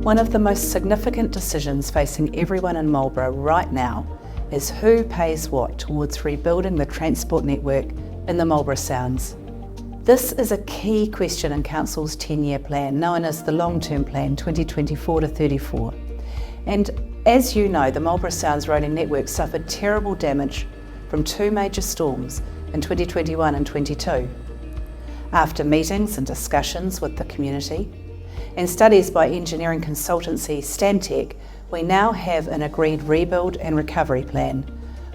One of the most significant decisions facing everyone in Marlborough right now is who pays what towards rebuilding the transport network in the Marlborough Sounds. This is a key question in Council's 10-year plan, known as the Long-Term Plan 2024 to 34. And as you know, the Marlborough Sounds roading network suffered terrible damage from two major storms in 2021 and 22. After meetings and discussions with the community and studies by engineering consultancy Stantec, we now have an agreed rebuild and recovery plan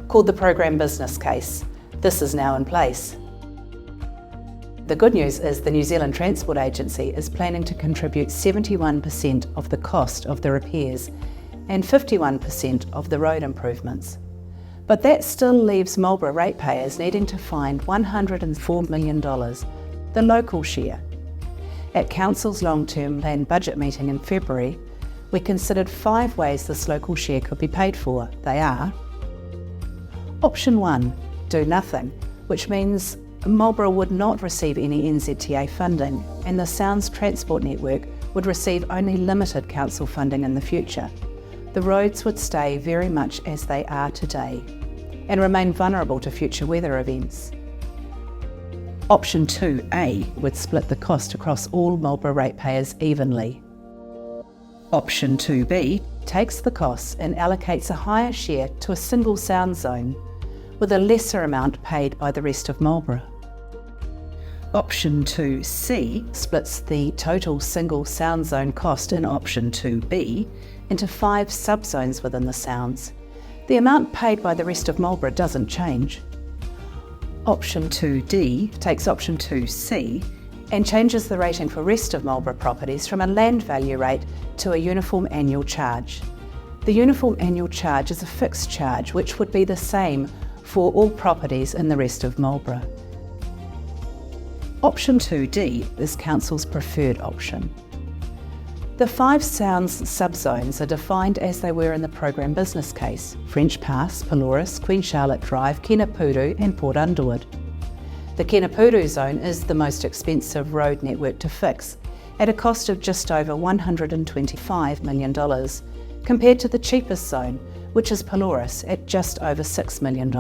called the Program Business Case. This is now in place. The good news is the New Zealand Transport Agency is planning to contribute 71% of the cost of the repairs and 51% of the road improvements. But that still leaves Marlborough ratepayers needing to find $104 million, the local share. At Council's long-term plan budget meeting in February, we considered 5 ways this local share could be paid for. They are: Option 1, do nothing, which means Marlborough would not receive any NZTA funding and the Sounds Transport Network would receive only limited council funding in the future. The roads would stay very much as they are today and remain vulnerable to future weather events. Option 2A would split the cost across all Marlborough ratepayers evenly. Option 2B takes the costs and allocates a higher share to a single sound zone, with a lesser amount paid by the rest of Marlborough. Option 2C splits the total single sound zone cost in Option 2B into 5 subzones within the Sounds. The amount paid by the rest of Marlborough doesn't change. Option 2D takes Option 2C and changes the rating for rest of Marlborough properties from a land value rate to a uniform annual charge. The uniform annual charge is a fixed charge which would be the same for all properties in the rest of Marlborough. Option 2D is Council's preferred option. The 5 Sounds subzones are defined as they were in the Program Business Case: French Pass, Pelorus, Queen Charlotte Drive, Kenepuru and Port Underwood. The Kenepuru zone is the most expensive road network to fix, at a cost of just over $125 million, compared to the cheapest zone, which is Pelorus, at just over $6 million.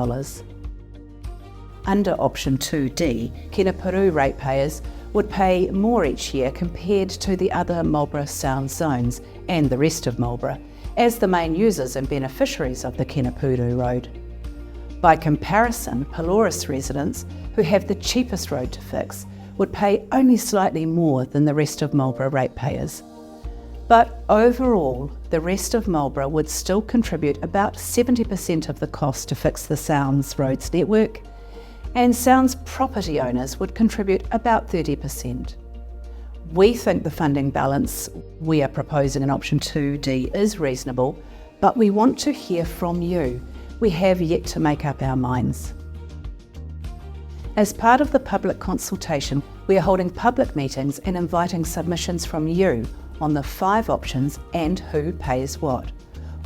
Under Option 2D, Kenepuru ratepayers would pay more each year compared to the other Marlborough Sounds zones and the rest of Marlborough, as the main users and beneficiaries of the Kenepuru road. By comparison, Pelorus residents, who have the cheapest road to fix, would pay only slightly more than the rest of Marlborough ratepayers. But overall, the rest of Marlborough would still contribute about 70% of the cost to fix the Sounds roads network, and Sounds property owners would contribute about 30%. We think the funding balance we are proposing in Option 2D is reasonable, but we want to hear from you. We have yet to make up our minds. As part of the public consultation, we are holding public meetings and inviting submissions from you on the 5 options and who pays what.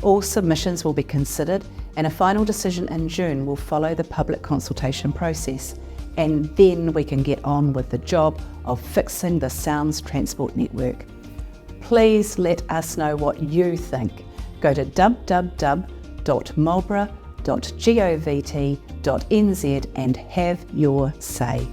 All submissions will be considered and a final decision in June will follow the public consultation process, and then we can get on with the job of fixing the Sounds Transport Network. Please let us know what you think. Go to www.marlborough.govt.nz and have your say.